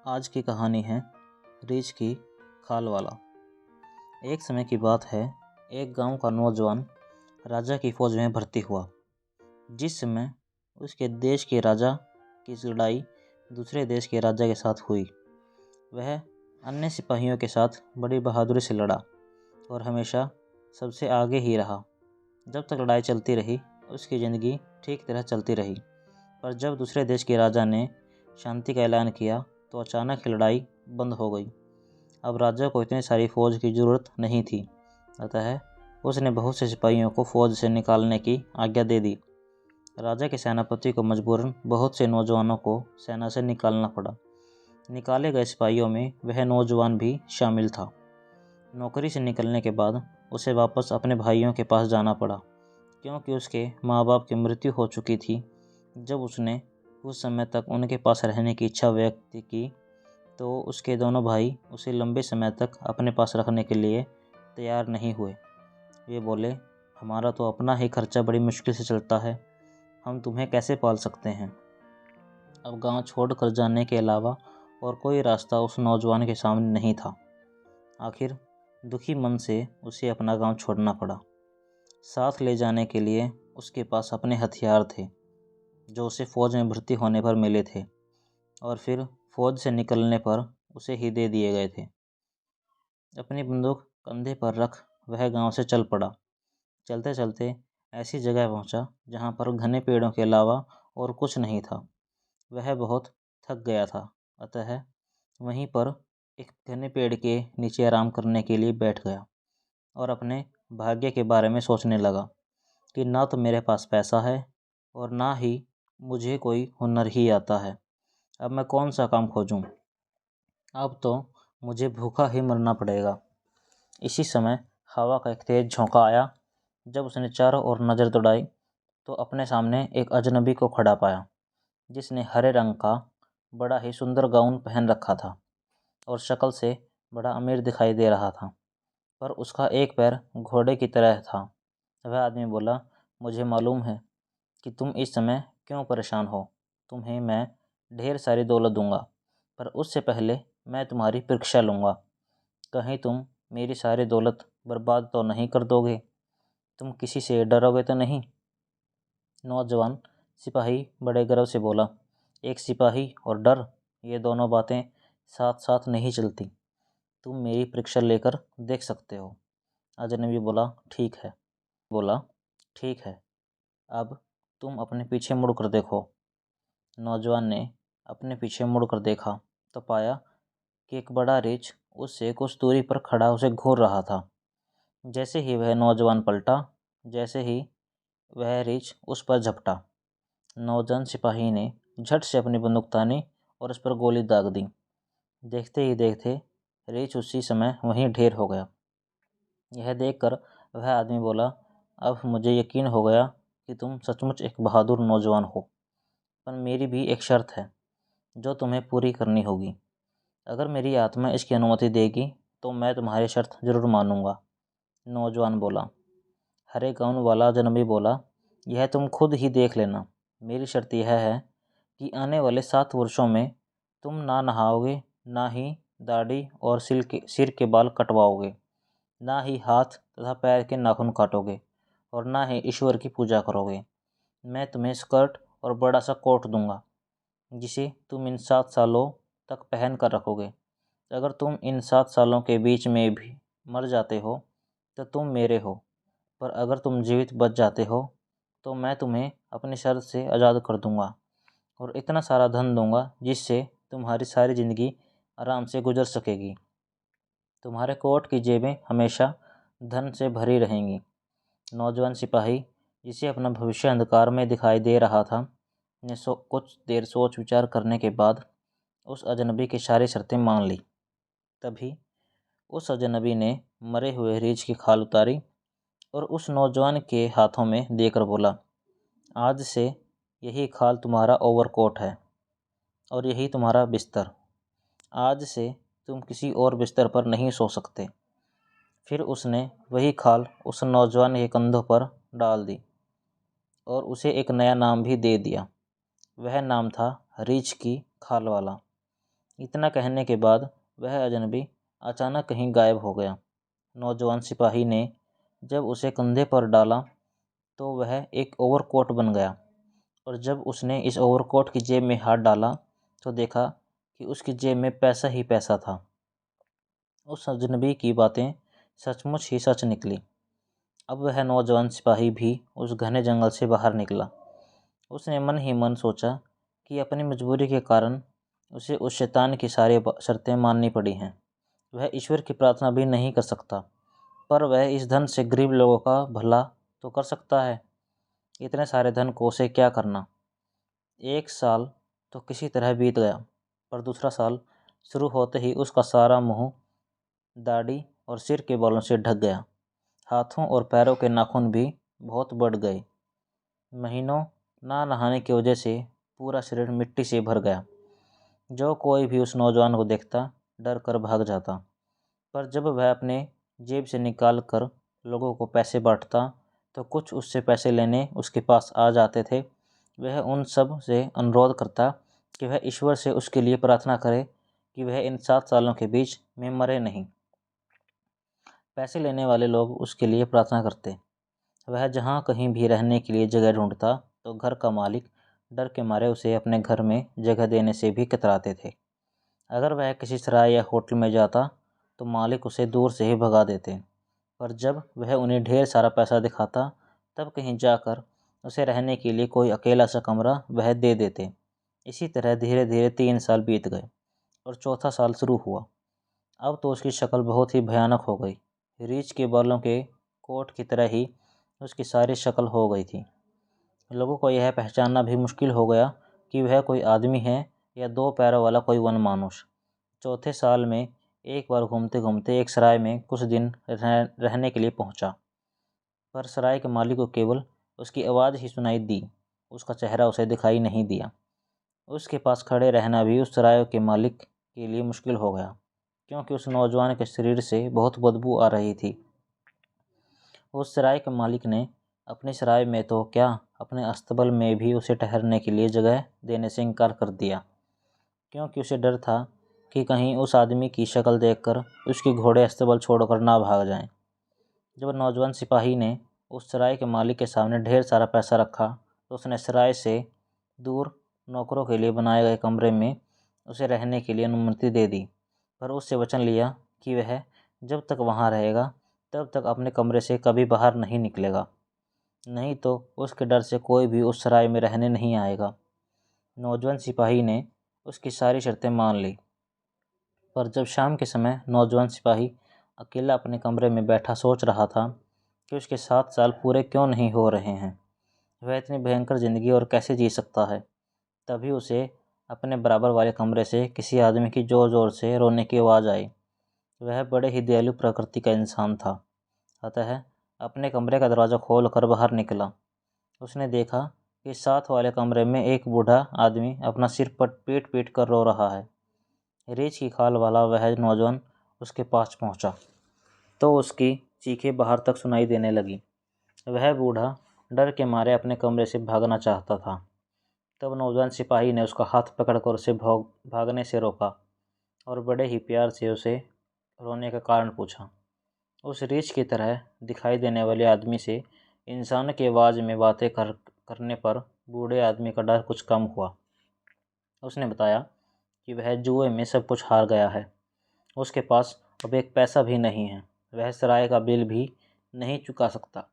आज की कहानी है रीछ की खाल वाला। एक समय की बात है, एक गांव का नौजवान राजा की फौज में भर्ती हुआ। जिस समय उसके देश के राजा की लड़ाई दूसरे देश के राजा के साथ हुई, वह अन्य सिपाहियों के साथ बड़ी बहादुरी से लड़ा और हमेशा सबसे आगे ही रहा। जब तक लड़ाई चलती रही, उसकी ज़िंदगी ठीक तरह चलती रही। पर जब दूसरे देश के राजा ने शांति का ऐलान किया तो अचानक ही लड़ाई बंद हो गई। अब राजा को इतनी सारी फौज की ज़रूरत नहीं थी, अतः उसने बहुत से सिपाहियों को फौज से निकालने की आज्ञा दे दी। राजा के सेनापति को मजबूरन बहुत से नौजवानों को सेना से निकालना पड़ा। निकाले गए सिपाहियों में वह नौजवान भी शामिल था। नौकरी से निकलने के बाद उसे वापस अपने भाइयों के पास जाना पड़ा, क्योंकि उसके माँ बाप की मृत्यु हो चुकी थी। जब उसने कुछ समय तक उनके पास रहने की इच्छा व्यक्त की तो उसके दोनों भाई उसे लंबे समय तक अपने पास रखने के लिए तैयार नहीं हुए। वे बोले, हमारा तो अपना ही खर्चा बड़ी मुश्किल से चलता है, हम तुम्हें कैसे पाल सकते हैं। अब गांव छोड़कर जाने के अलावा और कोई रास्ता उस नौजवान के सामने नहीं था। आखिर दुखी मन से उसे अपना गांव छोड़ना पड़ा। साथ ले जाने के लिए उसके पास अपने हथियार थे, जो उसे फौज में भर्ती होने पर मिले थे और फिर फौज से निकलने पर उसे ही दे दिए गए थे। अपनी बंदूक कंधे पर रख वह गांव से चल पड़ा। चलते चलते ऐसी जगह पहुंचा जहां पर घने पेड़ों के अलावा और कुछ नहीं था। वह बहुत थक गया था, अतः वहीं पर एक घने पेड़ के नीचे आराम करने के लिए बैठ गया और अपने भाग्य के बारे में सोचने लगा कि ना तो मेरे पास पैसा है और ना ही मुझे कोई हुनर ही आता है। अब मैं कौन सा काम खोजूं? अब तो मुझे भूखा ही मरना पड़ेगा। इसी समय हवा का एक तेज झोंका आया। जब उसने चारों ओर नज़र दौड़ाई तो अपने सामने एक अजनबी को खड़ा पाया, जिसने हरे रंग का बड़ा ही सुंदर गाउन पहन रखा था और शक्ल से बड़ा अमीर दिखाई दे रहा था, पर उसका एक पैर घोड़े की तरह था। वह आदमी बोला, मुझे मालूम है कि तुम इस समय क्यों परेशान हो। तुम्हें मैं ढेर सारी दौलत दूंगा, पर उससे पहले मैं तुम्हारी परीक्षा लूँगा। कहीं तुम मेरी सारी दौलत बर्बाद तो नहीं कर दोगे? तुम किसी से डरोगे तो नहीं? नौजवान सिपाही बड़े गर्व से बोला, एक सिपाही और डर, ये दोनों बातें साथ साथ नहीं चलती। तुम मेरी परीक्षा लेकर देख सकते हो। अजनबी बोला, ठीक है, अब तुम अपने पीछे मुड़कर देखो। नौजवान ने अपने पीछे मुड़कर देखा तो पाया कि एक बड़ा रीछ उससे कुछ दूरी पर खड़ा उसे घूर रहा था। जैसे ही वह नौजवान पलटा, जैसे ही वह रीछ उस पर झपटा, नौजवान सिपाही ने झट से अपनी बंदूक तानी और उस पर गोली दाग दी। देखते ही देखते रीछ उसी समय वहीं ढेर हो गया। यह देखकर वह आदमी बोला, अब मुझे यकीन हो गया कि तुम सचमुच एक बहादुर नौजवान हो, पर मेरी भी एक शर्त है जो तुम्हें पूरी करनी होगी। अगर मेरी आत्मा इसकी अनुमति देगी तो मैं तुम्हारी शर्त जरूर मानूंगा। नौजवान बोला। हरे गाउन वाला अजनबी बोला, यह तुम खुद ही देख लेना। मेरी शर्त यह है कि आने वाले 7 वर्षों में तुम ना नहाओगे, ना ही दाढ़ी और सिर के बाल कटवाओगे, ना ही हाथ तथा पैर के नाखून काटोगे और ना ही ईश्वर की पूजा करोगे। मैं तुम्हें स्कर्ट और बड़ा सा कोट दूंगा, जिसे तुम इन 7 सालों तक पहन कर रखोगे। अगर तुम इन 7 सालों के बीच में भी मर जाते हो तो तुम मेरे हो, पर अगर तुम जीवित बच जाते हो तो मैं तुम्हें अपनी शर्त से आज़ाद कर दूंगा और इतना सारा धन दूंगा जिससे तुम्हारी सारी ज़िंदगी आराम से गुजर सकेगी। तुम्हारे कोट की जेबें हमेशा धन से भरी रहेंगी। नौजवान सिपाही, जिसे अपना भविष्य अंधकार में दिखाई दे रहा था, ने कुछ देर सोच विचार करने के बाद उस अजनबी की सारी शर्तें मान ली। तभी उस अजनबी ने मरे हुए रीछ की खाल उतारी और उस नौजवान के हाथों में देकर बोला, आज से यही खाल तुम्हारा ओवरकोट है और यही तुम्हारा बिस्तर। आज से तुम किसी और बिस्तर पर नहीं सो सकते। फिर उसने वही खाल उस नौजवान के कंधों पर डाल दी और उसे एक नया नाम भी दे दिया। वह नाम था रीछ की खाल वाला। इतना कहने के बाद वह अजनबी अचानक कहीं गायब हो गया। नौजवान सिपाही ने जब उसे कंधे पर डाला तो वह एक ओवरकोट बन गया, और जब उसने इस ओवरकोट की जेब में हाथ डाला तो देखा कि उसकी जेब में पैसा ही पैसा था। उस अजनबी की बातें सचमुच ही सच निकली। अब वह नौजवान सिपाही भी उस घने जंगल से बाहर निकला। उसने मन ही मन सोचा कि अपनी मजबूरी के कारण उसे उस शैतान की सारी शर्तें माननी पड़ी हैं। वह ईश्वर की प्रार्थना भी नहीं कर सकता, पर वह इस धन से गरीब लोगों का भला तो कर सकता है। इतने सारे धन को उसे क्या करना। एक साल तो किसी तरह बीत गया, पर दूसरा साल शुरू होते ही उसका सारा मुंह दाढ़ी और सिर के बालों से ढक गया। हाथों और पैरों के नाखून भी बहुत बढ़ गए। महीनों ना नहाने की वजह से पूरा शरीर मिट्टी से भर गया। जो कोई भी उस नौजवान को देखता डर कर भाग जाता। पर जब वह अपने जेब से निकाल कर लोगों को पैसे बांटता तो कुछ उससे पैसे लेने उसके पास आ जाते थे। वह उन सब से अनुरोध करता कि वह ईश्वर से उसके लिए प्रार्थना करे कि वह इन 7 सालों के बीच में मरे नहीं। पैसे लेने वाले लोग उसके लिए प्रार्थना करते। वह जहाँ कहीं भी रहने के लिए जगह ढूंढता तो घर का मालिक डर के मारे उसे अपने घर में जगह देने से भी कतराते थे। अगर वह किसी सराय या होटल में जाता तो मालिक उसे दूर से ही भगा देते। पर जब वह उन्हें ढेर सारा पैसा दिखाता तब कहीं जाकर उसे रहने के लिए कोई अकेला सा कमरा वह दे देते। इसी तरह धीरे धीरे 3 साल बीत गए और चौथा साल शुरू हुआ। अब तो उसकी शक्ल बहुत ही भयानक हो गई। रीछ के बालों के कोट की तरह ही उसकी सारी शक्ल हो गई थी। लोगों को यह पहचानना भी मुश्किल हो गया कि वह कोई आदमी है या 2 पैरों वाला कोई वन मानुष। चौथे साल में एक बार घूमते घूमते एक सराय में कुछ दिन रहने के लिए पहुंचा, पर सराय के मालिक को केवल उसकी आवाज़ ही सुनाई दी। उसका चेहरा उसे दिखाई नहीं दिया। उसके पास खड़े रहना भी उस सराय के मालिक के लिए मुश्किल हो गया, क्योंकि उस नौजवान के शरीर से बहुत बदबू आ रही थी। उस सराय के मालिक ने अपनी सराय में तो क्या, अपने अस्तबल में भी उसे ठहरने के लिए जगह देने से इनकार कर दिया, क्योंकि उसे डर था कि कहीं उस आदमी की शक्ल देखकर उसके घोड़े अस्तबल छोड़कर ना भाग जाएं। जब नौजवान सिपाही ने उस सराय के मालिक के सामने ढेर सारा पैसा रखा तो उसने सराय से दूर नौकरों के लिए बनाए गए कमरे में उसे रहने के लिए अनुमति दे दी, पर उससे वचन लिया कि वह जब तक वहाँ रहेगा तब तक अपने कमरे से कभी बाहर नहीं निकलेगा, नहीं तो उसके डर से कोई भी उस सराय में रहने नहीं आएगा। नौजवान सिपाही ने उसकी सारी शर्तें मान ली, पर जब शाम के समय नौजवान सिपाही अकेला अपने कमरे में बैठा सोच रहा था कि उसके 7 साल पूरे क्यों नहीं हो रहे हैं, वह इतनी भयंकर ज़िंदगी और कैसे जी सकता है, तभी उसे अपने बराबर वाले कमरे से किसी आदमी की ज़ोर ज़ोर से रोने की आवाज़ आई। वह बड़े ही दयालु प्रकृति का इंसान था, अतः अपने कमरे का दरवाज़ा खोल कर बाहर निकला। उसने देखा कि साथ वाले कमरे में एक बूढ़ा आदमी अपना सिर पर पीट पीट कर रो रहा है। रीछ की खाल वाला वह नौजवान उसके पास पहुंचा तो उसकी चीखें बाहर तक सुनाई देने लगी। वह बूढ़ा डर के मारे अपने कमरे से भागना चाहता था। तब नौजवान सिपाही ने उसका हाथ पकड़कर उसे भागने से रोका और बड़े ही प्यार से उसे रोने का कारण पूछा। उस रीछ की तरह दिखाई देने वाले आदमी से इंसान की आवाज़ में बातें करने पर बूढ़े आदमी का डर कुछ कम हुआ। उसने बताया कि वह जुए में सब कुछ हार गया है। उसके पास अब एक पैसा भी नहीं है। वह सराय का बिल भी नहीं चुका सकता।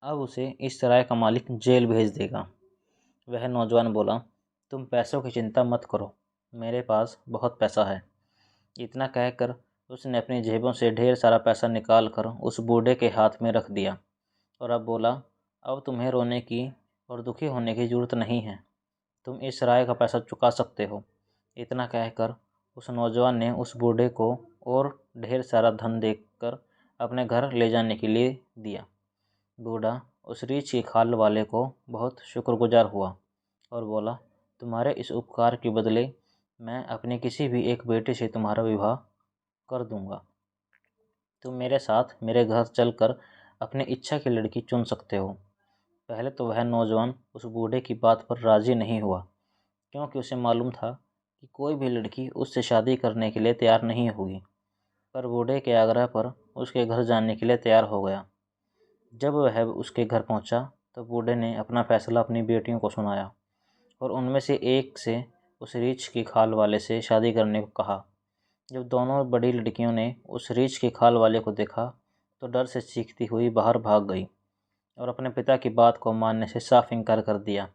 अब उसे इस सराय का मालिक जेल भेज देगा। वह नौजवान बोला, तुम पैसों की चिंता मत करो, मेरे पास बहुत पैसा है। इतना कहकर उसने अपनी जेबों से ढेर सारा पैसा निकाल कर उस बूढ़े के हाथ में रख दिया और अब बोला, अब तुम्हें रोने की और दुखी होने की ज़रूरत नहीं है। तुम इस सराय का पैसा चुका सकते हो। इतना कहकर उस नौजवान ने उस बूढ़े को और ढेर सारा धन देकर अपने घर ले जाने के लिए दिया। बूढ़ा उस रीछ की खाल वाले को बहुत शुक्रगुजार हुआ और बोला, तुम्हारे इस उपकार के बदले मैं अपनी किसी भी एक बेटे से तुम्हारा विवाह कर दूंगा। तुम मेरे साथ मेरे घर चलकर अपनी इच्छा की लड़की चुन सकते हो। पहले तो वह नौजवान उस बूढ़े की बात पर राज़ी नहीं हुआ, क्योंकि उसे मालूम था कि कोई भी लड़की उससे शादी करने के लिए तैयार नहीं होगी, पर बूढ़े के आग्रह पर उसके घर जाने के लिए तैयार हो गया। जब वह उसके घर पहुंचा तो बूढ़े ने अपना फैसला अपनी बेटियों को सुनाया और उनमें से एक से उस रीछ की खाल वाले से शादी करने को कहा। जब दोनों बड़ी लड़कियों ने उस रीछ की खाल वाले को देखा तो डर से चीखती हुई बाहर भाग गई और अपने पिता की बात को मानने से साफ इनकार कर दिया।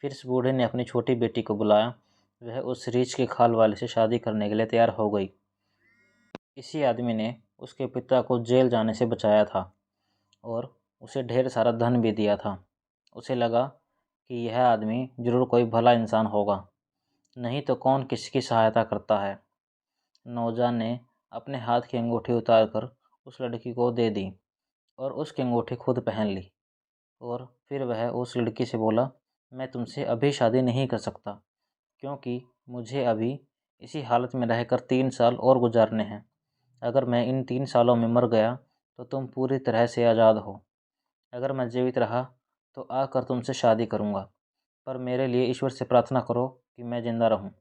फिर इस बूढ़े ने अपनी छोटी बेटी को बुलाया। वह उस रीछ के खाल वाले से शादी करने के लिए तैयार हो गई। इसी आदमी ने उसके पिता को जेल जाने से बचाया था और उसे ढेर सारा धन भी दिया था। उसे लगा कि यह आदमी जरूर कोई भला इंसान होगा, नहीं तो कौन किसकी सहायता करता है। नौजवान ने अपने हाथ की अंगूठी उतारकर उस लड़की को दे दी और उसकी अंगूठी खुद पहन ली। और फिर वह उस लड़की से बोला, मैं तुमसे अभी शादी नहीं कर सकता, क्योंकि मुझे अभी इसी हालत में रहकर 3 साल और गुजारने हैं। अगर मैं इन 3 सालों में मर गया तो तुम पूरी तरह से आज़ाद हो। अगर मैं जीवित रहा तो आकर तुमसे शादी करूँगा, पर मेरे लिए ईश्वर से प्रार्थना करो कि मैं जिंदा रहूँ।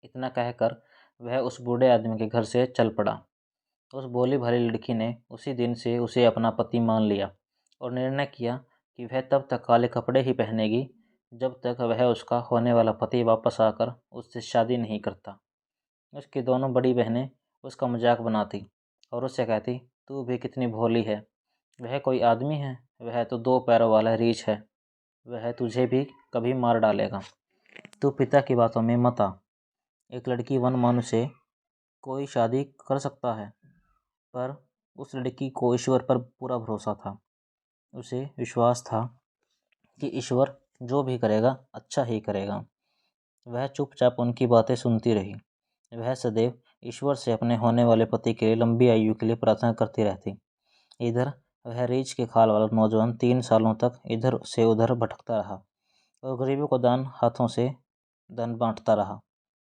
इतना कहकर वह उस बूढ़े आदमी के घर से चल पड़ा। उस भोली भाली लड़की ने उसी दिन से उसे अपना पति मान लिया और निर्णय किया कि वह तब तक काले कपड़े ही पहनेगी जब तक वह उसका होने वाला पति वापस आकर उससे शादी नहीं करता। उसकी दोनों बड़ी बहनें उसका मजाक बनाती और उससे कहती, तू भी कितनी भोली है, वह कोई आदमी है? वह तो 2 पैरों वाला रीछ है, वह तुझे भी कभी मार डालेगा। तू पिता की बातों में मत आ। एक लड़की वन मानुष से कोई शादी कर सकता है, पर उस लड़की को ईश्वर पर पूरा भरोसा था। उसे विश्वास था कि ईश्वर जो भी करेगा अच्छा ही करेगा। वह चुपचाप उनकी बातें सुनती रही। वह सदैव ईश्वर से अपने होने वाले पति के लिए लंबी आयु के लिए प्रार्थना करती रहती। इधर वह रीछ के खाल वाला नौजवान 3 सालों तक इधर से उधर भटकता रहा और गरीबों को दान हाथों से धन बांटता रहा।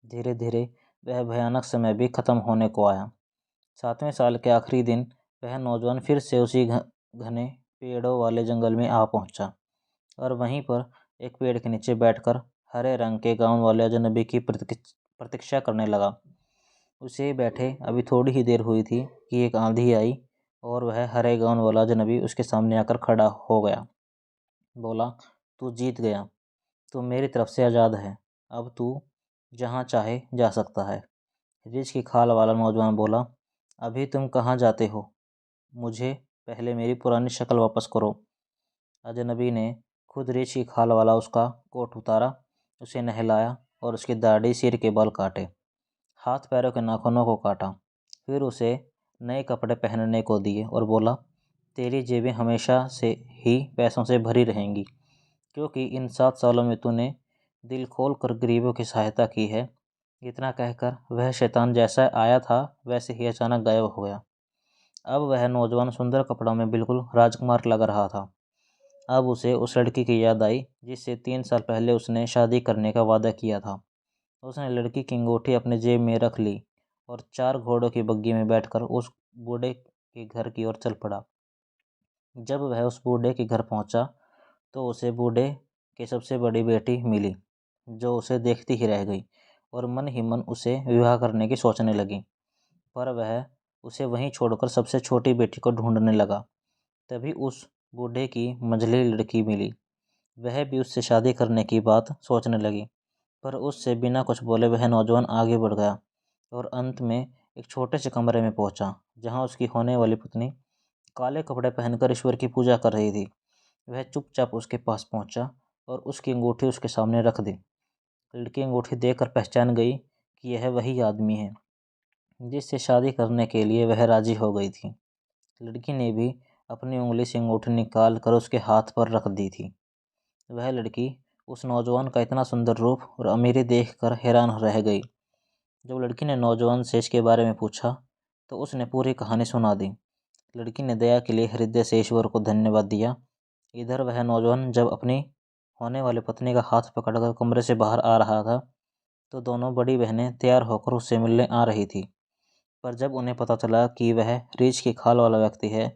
धीरे धीरे वह भयानक समय भी खत्म होने को आया। 7वें साल के आखिरी दिन वह नौजवान फिर से उसी घने पेड़ों वाले जंगल में आ पहुंचा और वहीं पर एक पेड़ के नीचे बैठकर हरे रंग के गाउन वाले अजनबी की प्रतीक्षा करने लगा। उसे बैठे अभी थोड़ी ही देर हुई थी कि एक आंधी आई और वह हरे गाउन वाला अजनबी उसके सामने आकर खड़ा हो गया। बोला, तू जीत गया, तू मेरी तरफ से आज़ाद है, अब तू जहाँ चाहे जा सकता है। रीछ की खाल वाला नौजवान बोला, अभी तुम कहाँ जाते हो? मुझे पहले मेरी पुरानी शक्ल वापस करो। अजनबी ने खुद रीछ की खाल वाला उसका कोट उतारा, उसे नहलाया और उसकी दाढ़ी सिर के बाल काटे, हाथ पैरों के नाखूनों को काटा। फिर उसे नए कपड़े पहनने को दिए और बोला, तेरी जेबें हमेशा से ही पैसों से भरी रहेंगी, क्योंकि इन 7 सालों में तूने दिल खोल कर गरीबों की सहायता की है। इतना कहकर वह शैतान जैसा आया था वैसे ही अचानक गायब हो गया। अब वह नौजवान सुंदर कपड़ों में बिल्कुल राजकुमार लग रहा था। अब उसे उस लड़की की याद आई जिससे 3 साल पहले उसने शादी करने का वादा किया था। उसने लड़की की अंगूठी अपने जेब में रख ली और 4 घोड़ों की बग्घी में बैठकर उस बूढ़े के घर की ओर चल पड़ा। जब वह उस बूढ़े के घर पहुंचा तो उसे बूढ़े की सबसे बड़ी बेटी मिली, जो उसे देखती ही रह गई और मन ही मन उसे विवाह करने की सोचने लगी। पर वह उसे वहीं छोड़कर सबसे छोटी बेटी को ढूंढने लगा। तभी उस बूढ़े की मंझली लड़की मिली। वह भी उससे शादी करने की बात सोचने लगी, पर उससे बिना कुछ बोले वह नौजवान आगे बढ़ गया और अंत में एक छोटे से कमरे में पहुंचा, जहां उसकी होने वाली पत्नी काले कपड़े पहनकर ईश्वर की पूजा कर रही थी। वह चुपचाप उसके पास पहुंचा और उसकी अंगूठी उसके सामने रख दी। लड़की अंगूठी देखकर पहचान गई कि यह वही आदमी है जिससे शादी करने के लिए वह राजी हो गई थी। लड़की ने भी अपनी उंगली से अंगूठी निकाल कर उसके हाथ पर रख दी थी। वह लड़की उस नौजवान का इतना सुंदर रूप और अमीरी देखकर हैरान रह गई। जब लड़की ने नौजवान से इसके बारे में पूछा तो उसने पूरी कहानी सुना दी। लड़की ने दया के लिए हृदय से ईश्वर को धन्यवाद दिया। इधर वह नौजवान जब अपनी होने वाली पत्नी का हाथ पकड़कर कमरे से बाहर आ रहा था तो दोनों बड़ी बहनें तैयार होकर उससे मिलने आ रही थी। पर जब उन्हें पता चला कि वह रीछ की खाल वाला व्यक्ति है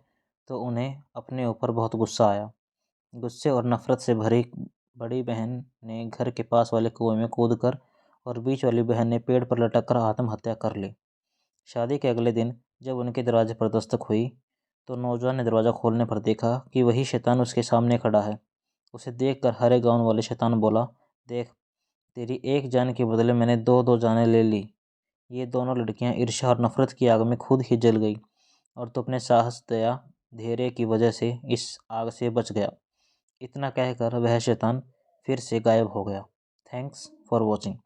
तो उन्हें अपने ऊपर बहुत गुस्सा आया। गुस्से और नफरत से भरी बड़ी बहन ने घर के पास वाले कुएं में कूदकर और बीच वाली बहन ने पेड़ पर लटक कर आत्महत्या कर ली। शादी के अगले दिन जब उनके दरवाजे पर दस्तक हुई तो नौजवान ने दरवाज़ा खोलने पर देखा कि वही शैतान उसके सामने खड़ा है। उसे देखकर हरे गाँव वाले शैतान बोला, देख, तेरी एक जान के बदले मैंने दो दो जानें ले ली। ये दोनों लड़कियां ईर्ष्या और नफरत की आग में खुद ही जल गई और तू अपने साहस, दया, धैर्य की वजह से इस आग से बच गया। इतना कहकर वह शैतान फिर से गायब हो गया। Thanks for watching.